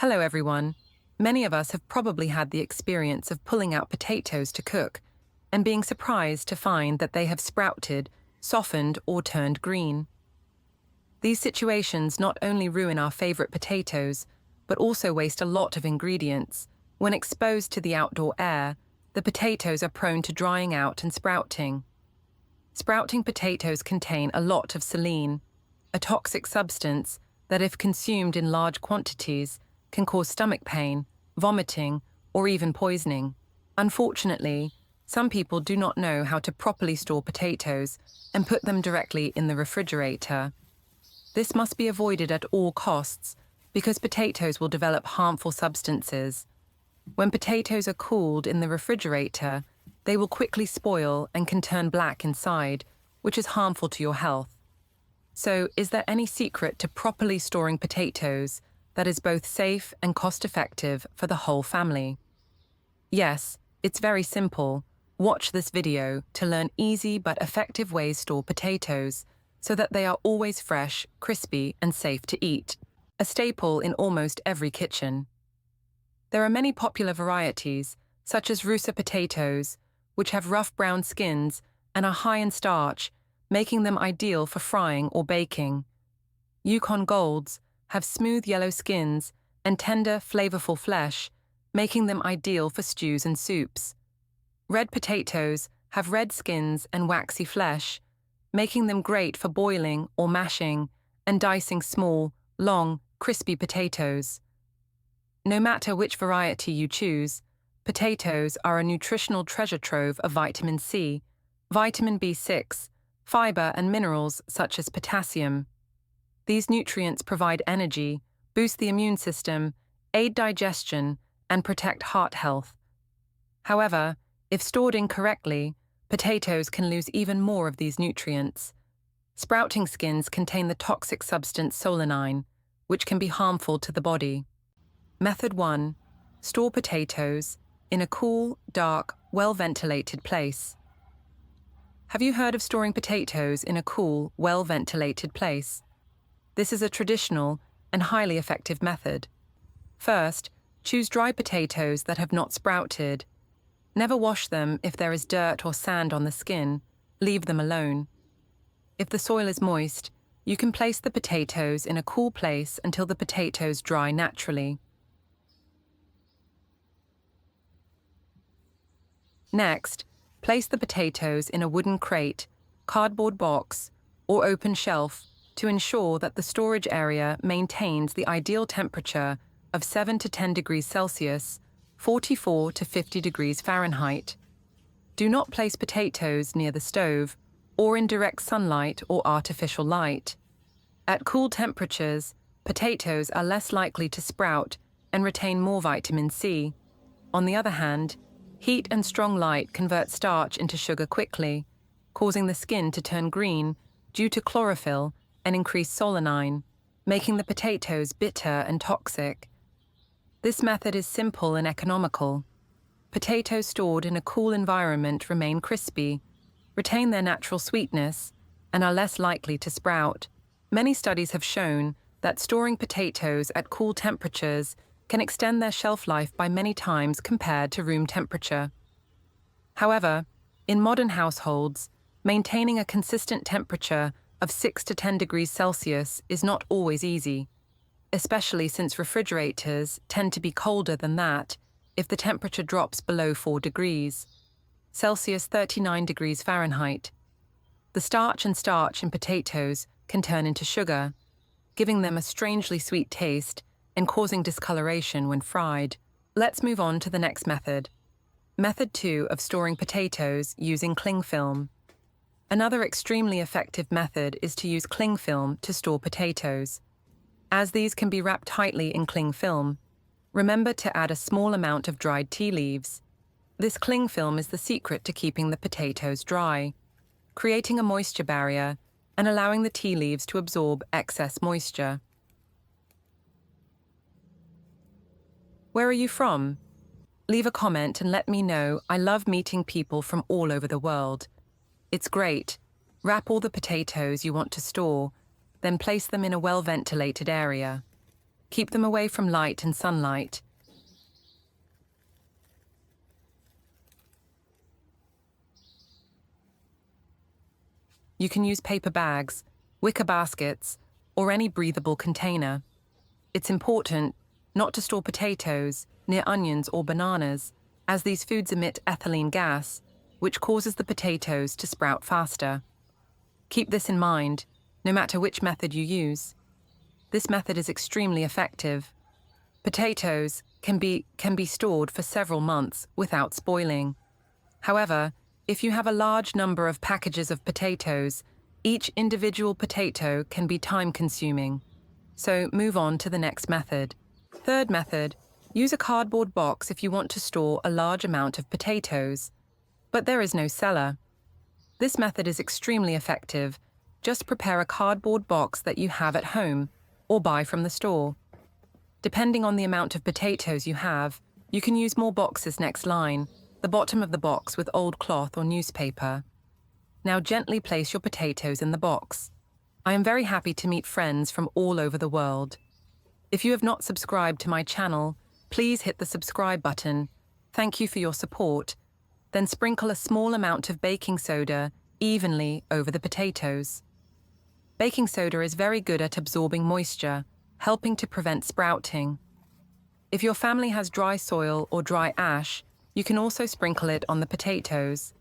Hello everyone. Many of us have probably had the experience of pulling out potatoes to cook and being surprised to find that they have sprouted, softened, or turned green. These situations not only ruin our favorite potatoes, but also waste a lot of ingredients. When exposed to the outdoor air, the potatoes are prone to drying out and sprouting. Sprouting potatoes contain a lot of selene, a toxic substance that, if consumed in large quantities, can cause stomach pain, vomiting, or even poisoning. Unfortunately, some people do not know how to properly store potatoes and put them directly in the refrigerator. This must be avoided at all costs because potatoes will develop harmful substances. When potatoes are cooled in the refrigerator, they will quickly spoil and can turn black inside, which is harmful to your health. So, is there any secret to properly storing potatoes that is both safe and cost-effective for the whole family? Yes, it's very simple. Watch this video to learn easy but effective ways to store potatoes so that they are always fresh, crispy, and safe to eat, a staple in almost every kitchen. There are many popular varieties, such as Rusa potatoes, which have rough brown skins and are high in starch, making them ideal for frying or baking. Yukon Golds have smooth yellow skins and tender, flavorful flesh, making them ideal for stews and soups. Red potatoes have red skins and waxy flesh, making them great for boiling or mashing and dicing small, long, crispy potatoes. No matter which variety you choose, potatoes are a nutritional treasure trove of vitamin C, vitamin B6, fiber, and minerals such as potassium. These nutrients provide energy, boost the immune system, aid digestion, and protect heart health. However, if stored incorrectly, potatoes can lose even more of these nutrients. Sprouting skins contain the toxic substance solanine, which can be harmful to the body. Method 1. Store potatoes in a cool, dark, well-ventilated place. Have you heard of storing potatoes in a cool, well-ventilated place? This is a traditional and highly effective method. First, choose dry potatoes that have not sprouted. Never wash them if there is dirt or sand on the skin. Leave them alone. If the soil is moist, you can place the potatoes in a cool place until the potatoes dry naturally. Next, place the potatoes in a wooden crate, cardboard box, or open shelf to ensure that the storage area maintains the ideal temperature of 7 to 10 degrees Celsius, 44 to 50 degrees Fahrenheit. Do not place potatoes near the stove or in direct sunlight or artificial light. At cool temperatures, potatoes are less likely to sprout and retain more vitamin C. On the other hand, heat and strong light convert starch into sugar quickly, causing the skin to turn green due to chlorophyll and increased solanine, making the potatoes bitter and toxic. This method is simple and economical. Potatoes stored in a cool environment remain crispy, retain their natural sweetness, and are less likely to sprout. Many studies have shown that storing potatoes at cool temperatures can extend their shelf life by many times compared to room temperature. However, in modern households, maintaining a consistent temperature of 6 to 10 degrees Celsius is not always easy, especially since refrigerators tend to be colder than that if the temperature drops below 4 degrees Celsius, 39 degrees Fahrenheit. The starch in potatoes can turn into sugar, giving them a strangely sweet taste and causing discoloration when fried. Let's move on to the next method. Method 2 of storing potatoes using cling film. Another extremely effective method is to use cling film to store potatoes. As these can be wrapped tightly in cling film, remember to add a small amount of dried tea leaves. This cling film is the secret to keeping the potatoes dry, creating a moisture barrier and allowing the tea leaves to absorb excess moisture. Where are you from? Leave a comment and let me know. I love meeting people from all over the world. It's great. Wrap all the potatoes you want to store, then place them in a well-ventilated area. Keep them away from light and sunlight. You can use paper bags, wicker baskets, or any breathable container. It's important not to store potatoes near onions or bananas, as these foods emit ethylene gas, which causes the potatoes to sprout faster. Keep this in mind, no matter which method you use. This method is extremely effective. Potatoes can be stored for several months without spoiling. However, if you have a large number of packages of potatoes, each individual potato can be time-consuming. So move on to the next method. Third method, use a cardboard box if you want to store a large amount of potatoes. But there is no cellar. This method is extremely effective. Just prepare a cardboard box that you have at home or buy from the store. Depending on the amount of potatoes you have, you can use more boxes next line, the bottom of the box with old cloth or newspaper. Now gently place your potatoes in the box. I am very happy to meet friends from all over the world. If you have not subscribed to my channel, please hit the subscribe button. Thank you for your support. Then sprinkle a small amount of baking soda evenly over the potatoes. Baking soda is very good at absorbing moisture, helping to prevent sprouting. If your family has dry soil or dry ash, you can also sprinkle it on the potatoes.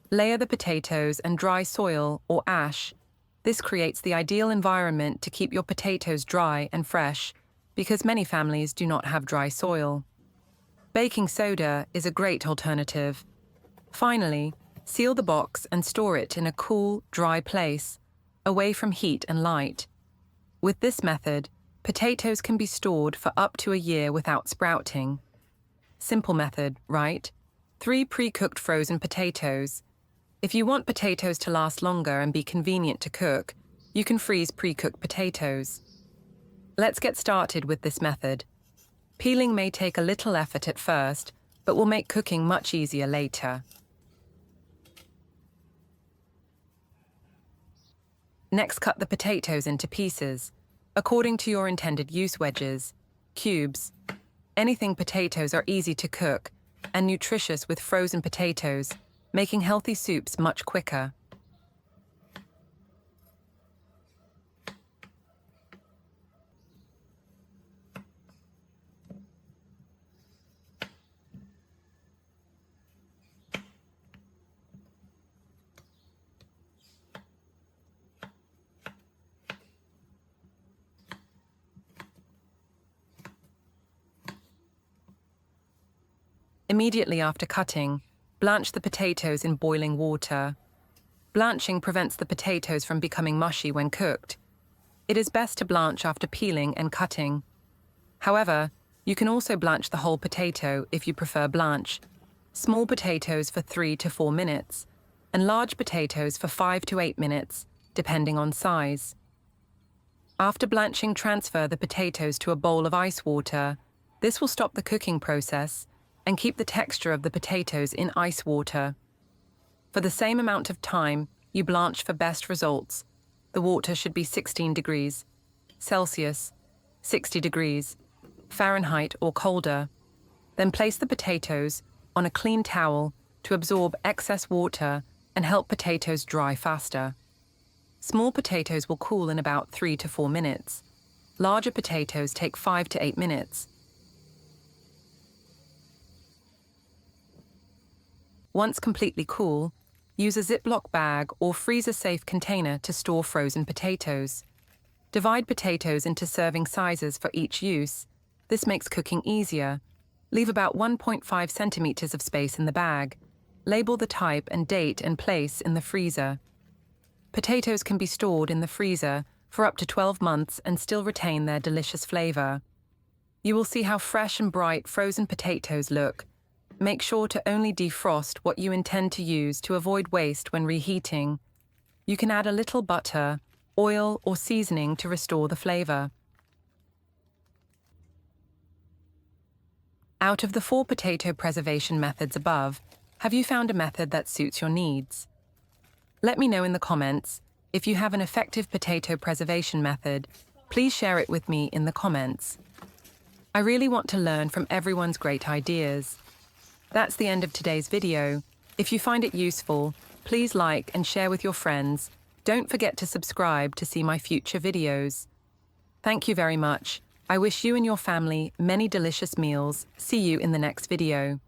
Layer the potatoes and dry soil or ash. This creates the ideal environment to keep your potatoes dry and fresh, because many families do not have dry soil. Baking soda is a great alternative. Finally, seal the box and store it in a cool, dry place, away from heat and light. With this method, potatoes can be stored for up to a year without sprouting. Simple method, right? 3 pre-cooked frozen potatoes. If you want potatoes to last longer and be convenient to cook, you can freeze pre-cooked potatoes. Let's get started with this method. Peeling may take a little effort at first, but will make cooking much easier later. Next, cut the potatoes into pieces, according to your intended use: wedges, cubes. Anything potatoes are easy to cook and nutritious with frozen potatoes, making healthy soups much quicker. Immediately after cutting, blanch the potatoes in boiling water. Blanching prevents the potatoes from becoming mushy when cooked. It is best to blanch after peeling and cutting. However, you can also blanch the whole potato if you prefer blanch. Small potatoes for 3 to 4 minutes, and large potatoes for 5 to 8 minutes, depending on size. After blanching, transfer the potatoes to a bowl of ice water. This will stop the cooking process and keep the texture of the potatoes in ice water. For the same amount of time you blanch for best results, the water should be 16 degrees Celsius, 60 degrees Fahrenheit or colder. Then place the potatoes on a clean towel to absorb excess water and help potatoes dry faster. Small potatoes will cool in about 3 to 4 minutes. Larger potatoes take 5 to 8 minutes. Once completely cool, use a Ziploc bag or freezer-safe container to store frozen potatoes. Divide potatoes into serving sizes for each use. This makes cooking easier. Leave about 1.5 centimeters of space in the bag. Label the type and date and place in the freezer. Potatoes can be stored in the freezer for up to 12 months and still retain their delicious flavor. You will see how fresh and bright frozen potatoes look. Make sure to only defrost what you intend to use to avoid waste when reheating. You can add a little butter, oil, or seasoning to restore the flavor. Out of the 4 potato preservation methods above, have you found a method that suits your needs? Let me know in the comments if you have an effective potato preservation method. please share it with me in the comments. I really want to learn from everyone's great ideas. That's the end of today's video. If you find it useful, please like and share with your friends. Don't forget to subscribe to see my future videos. Thank you very much. I wish you and your family many delicious meals. See you in the next video.